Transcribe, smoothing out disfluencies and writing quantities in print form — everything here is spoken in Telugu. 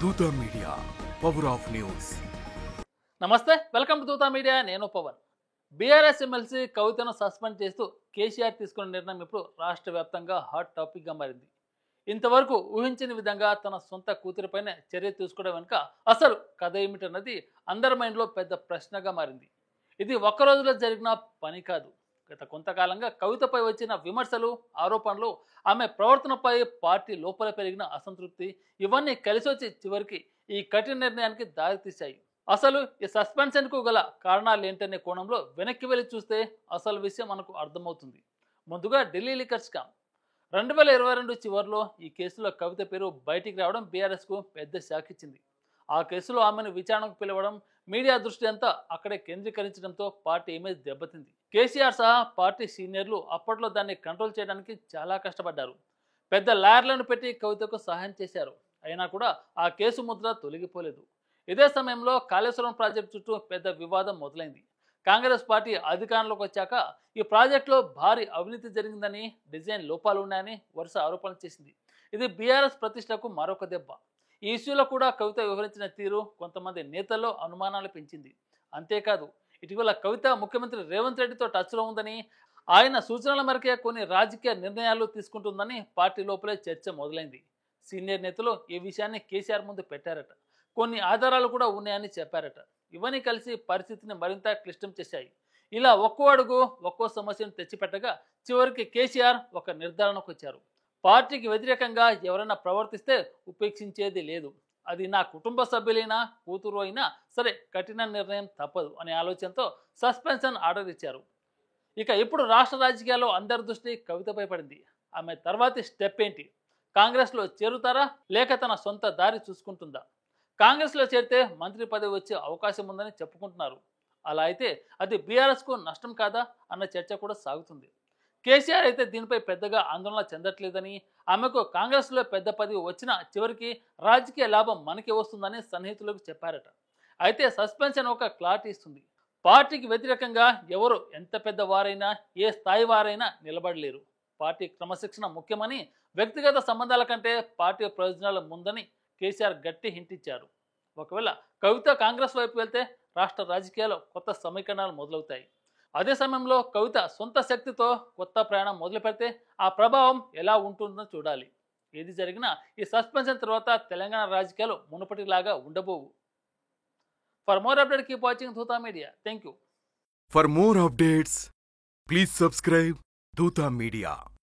దూత మీడియా, పవర్ ఆఫ్ న్యూస్. నమస్తే, వెల్కమ్ టు దూతా మీడియా. నేను పవన్. బీఆర్ఎస్ ఎమ్మెల్సీ కవితను సస్పెండ్ చేస్తూ కేసీఆర్ తీసుకున్న నిర్ణయం ఇప్పుడు రాష్ట్ర వ్యాప్తంగా హాట్ టాపిక్గా మారింది. ఇంతవరకు ఊహించని విధంగా తన సొంత కూతురిపైనే చర్య తీసుకోవడం వెనుక అసలు కథ ఏమిటన్నది అందరి మైండ్లో పెద్ద ప్రశ్నగా మారింది. ఇది ఒక్క రోజులో జరిగిన పని కాదు. గత కొంతకాలంగా కవితపై వచ్చిన విమర్శలు, ఆరోపణలు, ఆమె ప్రవర్తనపై పార్టీ లోపల పెరిగిన అసంతృప్తి, ఇవన్నీ కలిసి వచ్చి చివరికి ఈ కఠిన నిర్ణయానికి దారితీశాయి. అసలు ఈ సస్పెన్షన్కు గల కారణాలు ఏంటనే కోణంలో వెనక్కి వెళ్ళి చూస్తే అసలు విషయం మనకు అర్థమవుతుంది. ముందుగా ఢిల్లీ లిక్కర్ స్కామ్ 2022 చివరిలో ఈ కేసులో కవిత పేరు బయటికి రావడం బీఆర్ఎస్కు పెద్ద షాక్ ఇచ్చింది. ఆ కేసులో ఆమెను విచారణకు పిలవడం, మీడియా దృష్టి అంతా అక్కడే కేంద్రీకరించడంతో పార్టీ ఇమేజ్ దెబ్బతింది. కేసీఆర్ సహా పార్టీ సీనియర్లు అప్పట్లో దాన్ని కంట్రోల్ చేయడానికి చాలా కష్టపడ్డారు. పెద్ద లాయర్లను పెట్టి కవితకు సహాయం చేశారు. అయినా కూడా ఆ కేసు ముద్ర తొలగిపోలేదు. ఇదే సమయంలో కాళేశ్వరం ప్రాజెక్టు చుట్టూ పెద్ద వివాదం మొదలైంది. కాంగ్రెస్ పార్టీ అధికారంలోకి వచ్చాక ఈ ప్రాజెక్టులో భారీ అవినీతి జరిగిందని, డిజైన్ లోపాలు ఉన్నాయని వరుస ఆరోపణలు చేసింది. ఇది బీఆర్ఎస్ ప్రతిష్టకు మరొక దెబ్బ. ఈ ఇష్యూలో కూడా కవిత వివరించిన తీరు కొంతమంది నేతల్లో అనుమానాలు పెంచింది. అంతేకాదు, ఇటీవల కవిత ముఖ్యమంత్రి రేవంత్ రెడ్డితో టచ్లో ఉందని, ఆయన సూచనల మేరకే కొన్ని రాజకీయ నిర్ణయాలు తీసుకుంటుందని పార్టీ లోపలే చర్చ మొదలైంది. సీనియర్ నేతలు ఈ విషయాన్ని కేసీఆర్ ముందు పెట్టారట. కొన్ని ఆధారాలు కూడా ఉన్నాయని చెప్పారట. ఇవన్నీ కలిసి పరిస్థితిని మరింత క్లిష్టం చేశాయి. ఇలా ఒక్కో అడుగు ఒక్కో సమస్యను తెచ్చిపెట్టగా చివరికి కేసీఆర్ ఒక నిర్ధారణకు వచ్చారు. పార్టీకి వ్యతిరేకంగా ఎవరైనా ప్రవర్తిస్తే ఉపేక్షించేది లేదు. అది నా కుటుంబ సభ్యులైనా, కూతురు అయినా సరే కఠిన నిర్ణయం తప్పదు అనే ఆలోచనతో సస్పెన్షన్ ఆర్డర్ ఇచ్చారు. ఇక ఇప్పుడు రాష్ట్ర రాజకీయాల్లో అందరి దృష్టి కవితపై పడింది. ఆమె తర్వాతి స్టెప్ ఏంటి? కాంగ్రెస్లో చేరుతారా, లేక తన సొంత దారి చూసుకుంటుందా? కాంగ్రెస్లో చేరితే మంత్రి పదవి వచ్చే అవకాశం ఉందని చెప్పుకుంటున్నారు. అలా అయితే అది బీఆర్ఎస్కు నష్టం కాదా అన్న చర్చ కూడా సాగుతుంది. కేసీఆర్ అయితే దీనిపై పెద్దగా ఆందోళన చెందట్లేదని, ఆమెకు కాంగ్రెస్లో పెద్ద పదవి వచ్చినా చివరికి రాజకీయ లాభం మనకే వస్తుందని సన్నిహితులకు చెప్పారట. అయితే సస్పెన్షన్ ఒక క్లారిటీ ఇస్తుంది. పార్టీకి వ్యతిరేకంగా ఎవరు ఎంత పెద్ద వారైనా, ఏ స్థాయి వారైనా నిలబడలేరు. పార్టీ క్రమశిక్షణ ముఖ్యమని, వ్యక్తిగత సంబంధాల కంటే పార్టీ ప్రయోజనాల ముందని కేసీఆర్ గట్టి హింట్ ఇచ్చారు. ఒకవేళ కవిత కాంగ్రెస్ వైపు వెళ్తే రాష్ట్ర రాజకీయాల్లో కొత్త సమీకరణాలు మొదలవుతాయి. అదే సమయంలో కవిత సొంత శక్తితో కొత్త ప్రయాణం మొదలు పెడితే ఆ ప్రభావం ఎలా ఉంటుందో చూడాలి. ఏది జరిగినా ఈ సస్పెన్షన్ తర్వాత తెలంగాణ రాజకీయాలు మునుపటిలాగా ఉండబోవు. For more update keep watching Dootha media. Thank you. For more updates please subscribe Dootha media.